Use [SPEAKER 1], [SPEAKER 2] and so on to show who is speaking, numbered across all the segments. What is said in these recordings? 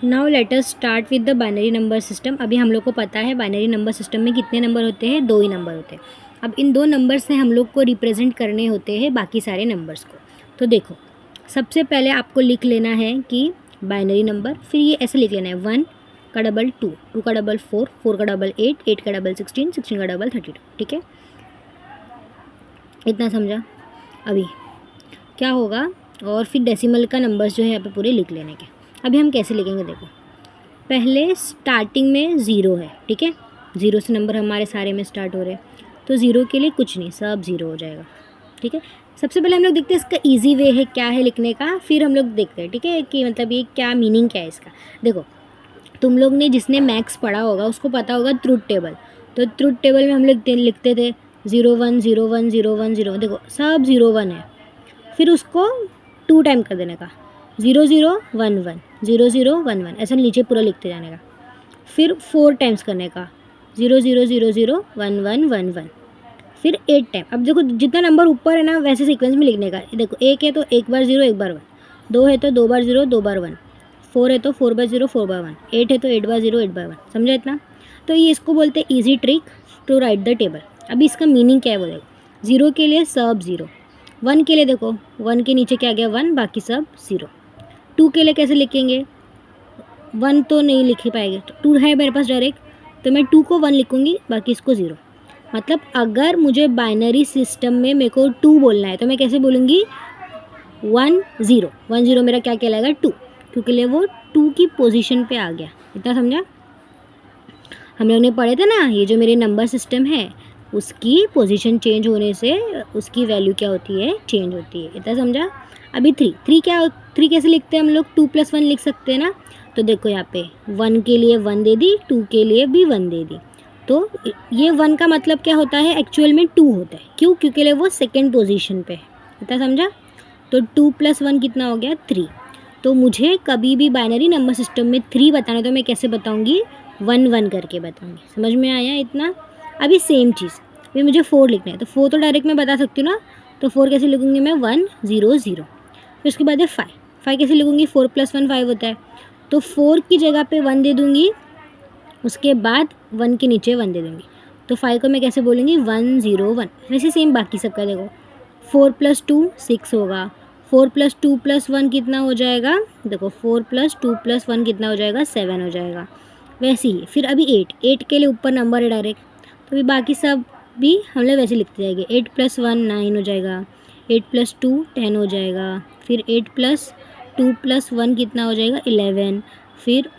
[SPEAKER 1] Now let us start with the binary number system. अभी हम लोग को पता है बाइनरी नंबर सिस्टम में कितने नंबर होते हैं, 2 ही नंबर होते हैं। अब इन 2 नंबर से हम लोग को रिप्रेजेंट करने होते हैं बाकी सारे नंबर्स को। तो देखो, सबसे पहले आपको लिख लेना है कि बाइनरी नंबर, फिर ये ऐसे लिख लेना है 1 का डबल 2, 2 का डबल 4, 4 का डबल 8, 8 का डबल 16, 16 का डबल 32। ठीक है, इतना समझा। अभी क्या होगा, और फिर डेसिमल का नंबर्स जो है यहाँ पे पूरे लिख लेने के। अभी हम कैसे लिखेंगे, देखो पहले स्टार्टिंग में 0 है, ठीक है, 0 से नंबर हमारे सारे में स्टार्ट हो रहे हैं, तो 0 के लिए कुछ नहीं, सब 0 हो जाएगा। ठीक है, सबसे पहले हम लोग देखते हैं इसका इजी वे है क्या है लिखने का, फिर हम लोग देखते हैं, ठीक है, कि मतलब ये क्या मीनिंग क्या है इसका। देखो, तुम लोग ने जिसने मैथ्स पढ़ा होगा उसको पता होगा ट्रुथ टेबल। तो ट्रुथ टेबल में हम लोग लिखते थे 0 1 0 1 0 1 0, देखो सब 0 1 है, फिर उसको 2 टाइम कर देने का, 0 0 1 1 0 0 1 1, ऐसा नीचे पूरा लिखते जाने का। फिर 4 टाइम्स करने का, 0 0 0 0 1 1 1 1, फिर 8 टाइम। अब देखो जितना नंबर ऊपर है ना वैसे सीक्वेंस में लिखने का। देखो 1 है तो 1 बार 0 1 बार 1, 2 है तो 2 बार 0 2 बार 1, 4 है तो 4 बार 0 4 बार 1, 8 है तो 8 बार 0 8 बार 1। समझा इतना? तो ये इसको बोलते हैं easy trick to write the table. अभी इसका मीनिंग क्या है वो देखो, 0 के लिए सब 0, 1 के लिए देखो 1 के नीचे क्या गया 1, बाकी सब 0। 2 के लिए कैसे लिखेंगे, 1 तो नहीं लिख ही पाएंगे, 2 है मेरे पास डायरेक्ट, तो मैं 2 को 1 लिखूँगी, बाकी इसको 0। मतलब अगर मुझे बाइनरी सिस्टम में मेरे को 2 बोलना है तो मैं कैसे बोलूँगी, 1 0 1 0 मेरा क्या कहलाएगा 2, क्योंकि लिए वो 2 की पोजीशन पे आ गया। इतना समझा? हम लोग ने पढ़े थे ना, ये जो मेरे नंबर सिस्टम है उसकी पोजीशन चेंज होने से उसकी वैल्यू क्या होती है, चेंज होती है। इतना समझा? अभी 3 क्या, 3 कैसे लिखते हैं हम लोग, 2 + 1 लिख सकते हैं ना। तो देखो यहाँ पे 1 के लिए 1 दे दी, 2 के लिए भी 1 दे दी, तो ये 1 का मतलब क्या होता है, एक्चुअल में 2 होता है। क्यों? क्योंकि लिए वो सेकेंड पोजीशन पे है। इतना समझा? तो 2 + 1 कितना हो गया 3। तो मुझे कभी भी बाइनरी नंबर सिस्टम में 3 बताना तो मैं कैसे बताऊँगी, 1 1 करके बताऊँगी। समझ में आया इतना? अभी सेम चीज़, अभी मुझे 4 लिखना है, तो 4 तो डायरेक्ट मैं बता सकती हूँ ना, तो 4 कैसे लिखूँगी मैं, 1 0 0। फिर उसके बाद है 5, 5 कैसे लिखूँगी, 4 + 1 5 होता है, तो 4 की जगह पे 1 दे दूँगी, उसके बाद 1 के नीचे 1 दे दूँगी, तो 5 को मैं कैसे बोलूँगी 1 0 1। वैसे सेम बाकी सबका देखो, 4 + 2 6 होगा, 4 + 2 + 1 कितना हो जाएगा, देखो 4 + 2 + 1 कितना हो जाएगा, 7 हो जाएगा। वैसे ही फिर अभी 8 के लिए ऊपर नंबर है डायरेक्ट, तो अभी बाकी सब भी हम लोग वैसे लिखते जाएंगे। 8 + 1 9 हो जाएगा, 8 + 2 10 हो जाएगा, फिर 8 + 2 + 1 कितना हो जाएगा 11, फिर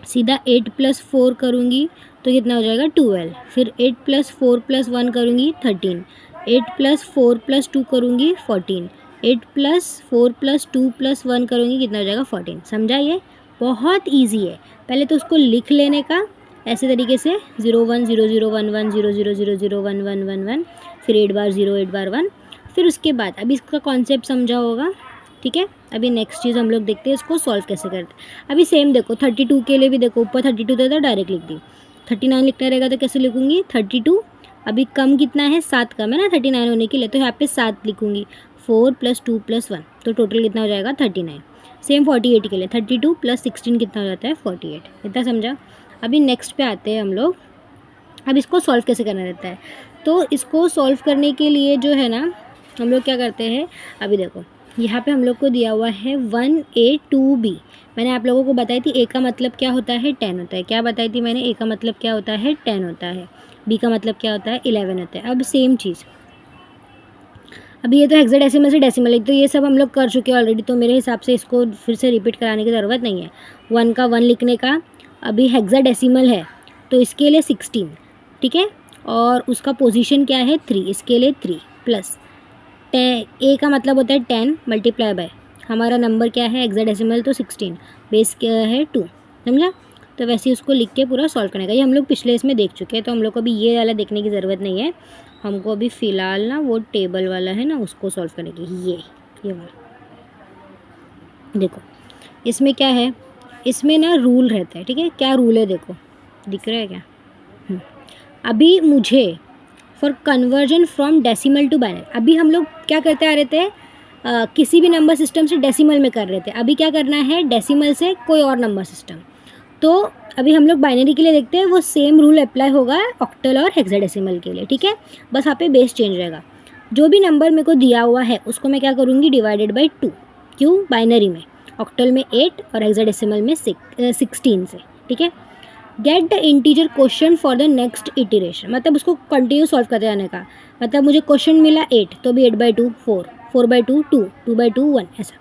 [SPEAKER 1] सीधा 8 + 4 करूँगी तो कितना हो जाएगा 12, फिर 8 + 4 + 1 करूँगी 13, 8 + 4 + 2 करूँगी 14, 8 + 4 + 2 + 1 करूँगी कितना हो जाएगा 14। समझा? ये बहुत ईजी है। पहले तो उसको लिख लेने का ऐसे तरीके से 0 1 0 0 1 1 0 0 0 0 1 1 1 1, फिर 8 बार 0 8 बार 1, फिर उसके बाद अभी इसका कॉन्सेप्ट समझा होगा। ठीक है, अभी नेक्स्ट चीज़ हम लोग देखते हैं इसको सॉल्व कैसे करते हैं। अभी सेम देखो 32 के लिए भी देखो, ऊपर 32 था तो डायरेक्ट लिख दी, 39 लिखना रहेगा तो कैसे लिखूँगी 32, अभी कम कितना है 7 कम है ना 39 होने के लिए, तो यहाँ पे 7 लिखूँगी, 4 + 2 + 1, तो टोटल कितना हो जाएगा 39। सेम 48 के लिए 32 + 16 कितना हो जाता है 48। इतना समझा? अभी नेक्स्ट पे आते हैं हम लोग। अब इसको सॉल्व कैसे करना रहता है, तो इसको सॉल्व करने के लिए जो है ना हम लोग क्या करते हैं, अभी देखो यहाँ पे हम लोग को दिया हुआ है 1a 2b। मैंने आप लोगों को बताई थी a का मतलब क्या होता है 10 होता है, क्या बताई थी मैंने, a का मतलब क्या होता है 10 होता है, b का मतलब क्या होता है 11 होता है। अब सेम चीज़, अभी ये तो हेक्साडेसिमल से डेसिमल है, तो ये सब हम लोग कर चुके हैं ऑलरेडी, तो मेरे हिसाब से इसको फिर से रिपीट कराने की ज़रूरत नहीं है। 1 का 1 लिखने का, अभी हेक्साडेसिमल है तो इसके लिए 16, ठीक है, और उसका पोजीशन क्या है 3, इसके लिए 3 प्लस ए का मतलब होता है 10 मल्टीप्लाई बाय हमारा नंबर क्या है हेक्साडेसिमल, तो 16, बेस क्या है 2। समझा? तो वैसे ही उसको लिख के पूरा सॉल्व करने का, ये हम लोग पिछले इसमें देख चुके हैं, तो हम लोग को अभी ये वाला देखने की ज़रूरत नहीं है। हमको अभी फ़िलहाल ना वो टेबल वाला है ना उसको सॉल्व करने की, ये वाला देखो, इसमें क्या है, इसमें ना रूल रहता है। ठीक है, क्या रूल है देखो, दिख रहा है क्या? अभी मुझे for conversion from decimal to binary, अभी हम लोग क्या करते आ रहे थे, किसी भी नंबर सिस्टम से डेसिमल में कर रहे थे, अभी क्या करना है डेसिमल से कोई और नंबर सिस्टम। तो अभी हम लोग बाइनरी के लिए देखते हैं, वो सेम रूल अप्लाई होगा ऑक्टल और हेक्साडेसिमल के लिए, ठीक है। बस यहाँ पे बेस चेंज रहेगा। जो भी नंबर मेरे को दिया हुआ है उसको मैं क्या करूँगी, डिवाइडेड बाई 2। क्यों, बाइनरी में, ऑक्टल में 8 और हेक्साडेसिमल में 16 से, ठीक है। Get the integer question for the next iteration, मतलब उसको कंटिन्यू सॉल्व करते जाने का। मतलब मुझे क्वेश्चन मिला 8, तो भी 8/2 4, 4/2 2, 2/2 1, ऐसा।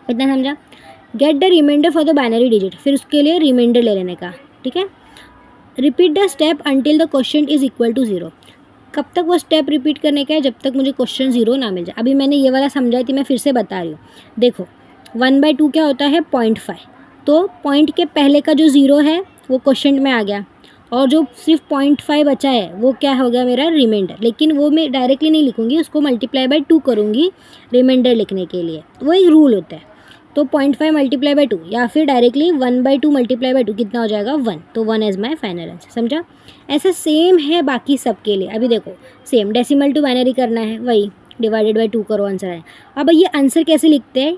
[SPEAKER 1] इतना समझा। Get the reminder for the binary digit, फिर उसके लिए रिमाइंडर ले लेने का, ठीक है। Repeat the step until the question is equal to 0, कब तक वो स्टेप रिपीट करने का है, जब तक मुझे क्वेश्चन 0 ना मिल जाए। अभी मैंने ये वाला समझाई थी, मैं फिर से बता रही हूँ। देखो 1/2 क्या होता है, 0.5, तो पॉइंट के पहले का जो 0 है वो क्वेश्चन में आ गया, और जो सिर्फ 0.5 बचा है वो क्या हो गया, मेरा रिमाइंडर। लेकिन वो मैं डायरेक्टली नहीं लिखूँगी, उसको मल्टीप्लाई बाई 2 करूँगी रिमाइंडर लिखने के लिए, वो एक रूल होता है। तो 0.5 मल्टीप्लाई बाई 2 या फिर डायरेक्टली 1/2 मल्टीप्लाई बाई 2 कितना हो जाएगा, 1। तो 1 एज माई फाइनल आंसर, समझा। ऐसा सेम है बाकी सब के लिए। अभी देखो सेम डेसिमल टू बाइनरी करना है, वही डिवाइडेड बाई 2 करो, आंसर है। अब ये आंसर कैसे लिखते हैं,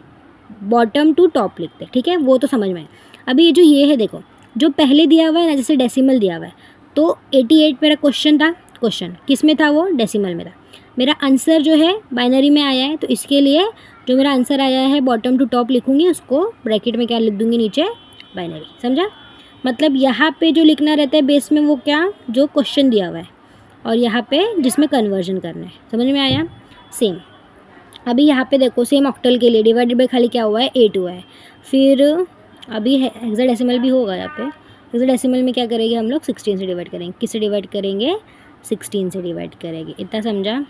[SPEAKER 1] बॉटम टू टॉप लिखते हैं, ठीक है, वो तो समझ में आए। अभी ये जो ये है देखो, जो पहले दिया हुआ है ना, जैसे डेसिमल दिया हुआ है, तो 88 मेरा क्वेश्चन था, क्वेश्चन किस में था, वो डेसिमल में था। मेरा आंसर जो है बाइनरी में आया है, तो इसके लिए जो मेरा आंसर आया है बॉटम टू टॉप लिखूँगी, उसको ब्रैकेट में क्या लिख दूँगी, नीचे बाइनरी, समझा। मतलब यहाँ पे जो लिखना रहता है बेस में, वो क्या, जो क्वेश्चन दिया हुआ है, और यहाँ पे जिसमें कन्वर्जन करना है, समझ में आया। सेम अभी यहाँ पे देखो, सेम ऑक्टल के लिए डिवाइडेड बाई खाली क्या हुआ है, 8 हुआ है। फिर अभी हेक्साडेसिमल भी होगा यहाँ पे। हेक्साडेसिमल में क्या करेंगे हम लोग, 16 से डिवाइड करेंगे। किससे डिवाइड करेंगे, 16 से डिवाइड करेंगे। इतना समझा।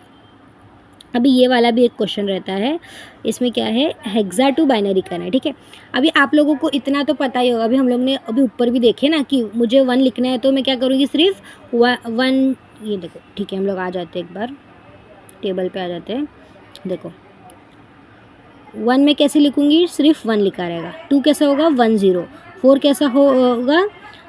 [SPEAKER 1] अभी ये वाला भी एक क्वेश्चन रहता है, इसमें क्या है, हेक्सा टू बाइनरी करना है, ठीक है। अभी आप लोगों को इतना तो पता ही होगा, अभी हम लोग ने अभी ऊपर भी देखे ना कि मुझे 1 लिखना है, तो मैं क्या करूँगी, सिर्फ 1, ये देखो, ठीक है। हम लोग आ जाते हैं, एक बार टेबल पे आ जाते हैं। देखो 1 में कैसे लिखूँगी, सिर्फ 1 लिखा रहेगा। 2 कैसा होगा, 1 0। 4 कैसा होगा,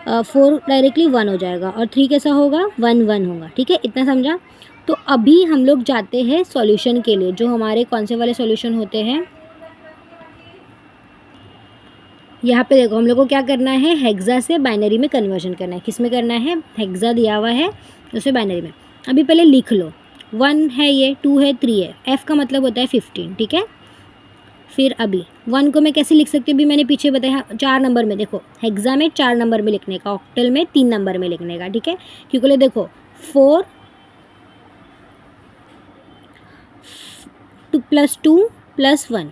[SPEAKER 1] 4 डायरेक्टली 1 हो जाएगा। और 3 कैसा होगा, 1 1 होगा, ठीक है। इतना समझा। तो अभी हम लोग जाते हैं सॉल्यूशन के लिए, जो हमारे कौन से वाले सॉल्यूशन होते हैं। यहाँ पे देखो हम लोग को क्या करना है, हेक्सा से बाइनरी में कन्वर्जन करना है। किस में करना है, हेक्सा दिया हुआ है, उसे बाइनरी में। अभी पहले लिख लो, 1 है, ये 2 है, 3 है। F का मतलब होता है 15, ठीक है। फिर अभी 1 को मैं कैसे लिख सकती हूँ, अभी मैंने पीछे बताया 4 नंबर में। देखो हेक्सा में 4 नंबर में लिखने का, ऑक्टल में 3 नंबर में लिखने का, ठीक है। क्योंकि देखो 4 + 2 + 1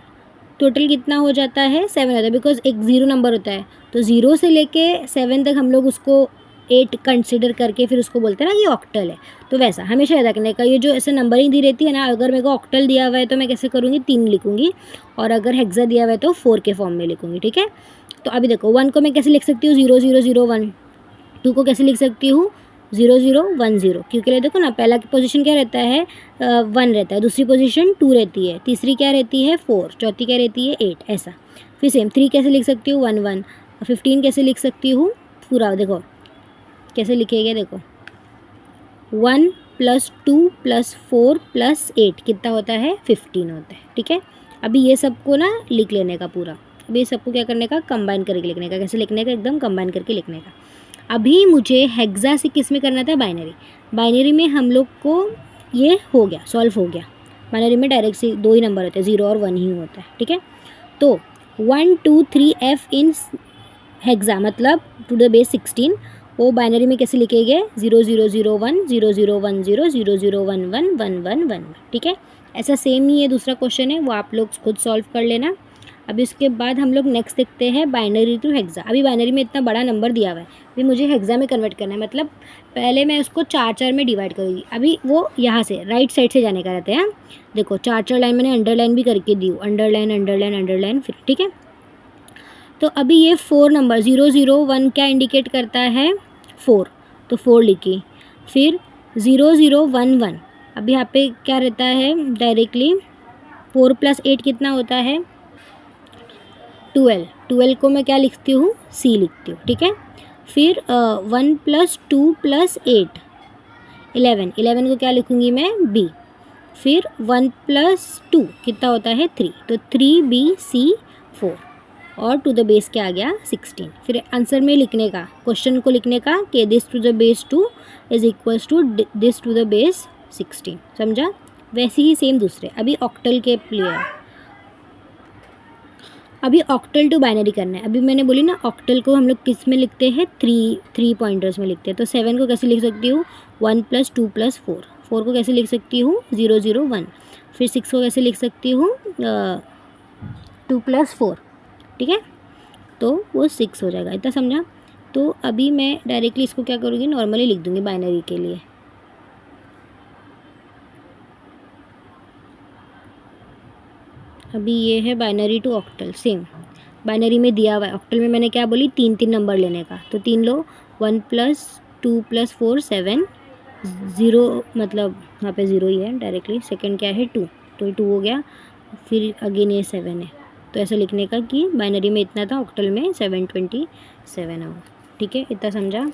[SPEAKER 1] टोटल कितना हो जाता है, 7 होता है। बिकॉज एक 0 नंबर होता है, तो 0 से लेके 7 तक हम लोग उसको 8 कंसिडर करके फिर उसको बोलते हैं ना, ये ऑक्टल है। तो वैसा हमेशा याद रखने का, ये जो ऐसे नंबरिंग दी रहती है ना, अगर मेरे को ऑक्टल दिया हुआ है तो मैं कैसे करूँगी, 3 लिखूँगी, और अगर हेक्सा दिया हुआ है तो 4 के फॉर्म में लिखूँगी, ठीक है। तो अभी देखो 1 को मैं कैसे लिख सकती हूँ, 0 0 0 1। 2 को कैसे लिख सकती हूँ, 0 0 1 0। क्योंकि लिए देखो ना, पहला की पोजीशन क्या रहता है, 1 रहता है, दूसरी पोजीशन 2 रहती है, तीसरी क्या रहती है 4, चौथी क्या रहती है 8, ऐसा। फिर सेम 3 कैसे लिख सकती हूँ, 1 1। 15 कैसे लिख सकती हूँ, पूरा देखो कैसे लिखेगा, देखो 1 + 2 + 4 + 8 कितना होता है, 15 होता है, ठीक है। अभी ये सबको ना लिख लेने का पूरा। अभी सबको क्या करने का, कंबाइन करके लिखने का। कैसे लिखने का, एकदम कंबाइन करके लिखने का। अभी मुझे हेक्सा से किस में करना था, बाइनरी। बाइनरी में हम लोग को ये हो गया, सॉल्व हो गया। बाइनरी में डायरेक्ट से 2 ही नंबर होते हैं, 0 और 1 ही होता है, ठीक है। तो 1 2 3 F इन हेक्सा मतलब टू द बेस 16, वो बाइनरी में कैसे लिखेंगे, 0 0 0 1 0 0 1 0 0 0 1 1 1 1 1 1, ठीक है। ऐसा सेम ही है दूसरा क्वेश्चन है, वो आप लोग खुद सॉल्व कर लेना। अभी उसके बाद हम लोग नेक्स्ट देखते हैं बाइनरी टू हेक्सा। अभी बाइनरी में इतना बड़ा नंबर दिया हुआ है, अभी मुझे हेक्सा में कन्वर्ट करना है। मतलब पहले मैं उसको 4 में डिवाइड करूँगी। अभी वो यहाँ से राइट साइड से जाने का रहता है। देखो 4 लाइन मैंने अंडरलाइन भी करके दी हूँ, अंडरलाइन अंडरलाइन अंडरलाइन, फिर ठीक है। तो अभी ये 4 नंबर 0 0 1 क्या इंडिकेट करता है, 4, तो 4 लिखी। फिर 0 0 1 1, अभी यहाँ पे क्या रहता है, डायरेक्टली 4 + 8 कितना होता है, 12। 12 को मैं क्या लिखती हूँ, C लिखती हूँ, ठीक है। फिर 1 + 2 + 8 11, 11 को क्या लिखूँगी मैं, B। फिर 1+2 कितना होता है 3, तो 3b(c)(4 और टू द बेस क्या आ गया 16। फिर आंसर में लिखने का, क्वेश्चन को लिखने का कि this to the base 2 is equals to this to the base 16। समझा? वैसे ही सेम दूसरे। अभी ऑक्टल के लिए है। अभी ऑक्टल टू बाइनरी करना है। अभी मैंने बोली ना ऑक्टल को हम लोग किस में लिखते हैं, थ्री पॉइंटर्स में लिखते हैं। तो 7 को कैसे लिख सकती हूँ 1+2+4। 4 को कैसे लिख सकती हूँ 0 0 1। फिर 6 को कैसे लिख सकती हूँ 2+4। ठीक है, तो वो 6 हो जाएगा। इतना समझा? तो अभी मैं डायरेक्टली इसको क्या करूँगी, नॉर्मली लिख दूँगी बाइनरी के लिए। अभी ये है binary to octal same. Binary में दिया हुआ है, ऑक्टल में मैंने क्या बोली 3 नंबर लेने का। तो 3 लो, 1+2+4 7, 0 मतलब यहाँ पे 0 ही है डायरेक्टली। सेकंड क्या है 2, तो 2 हो गया। फिर अगेन ये 7 है। तो ऐसा लिखने का कि बाइनरी में इतना था, ऑक्टल में 727 होगा। ठीक है, इतना समझा?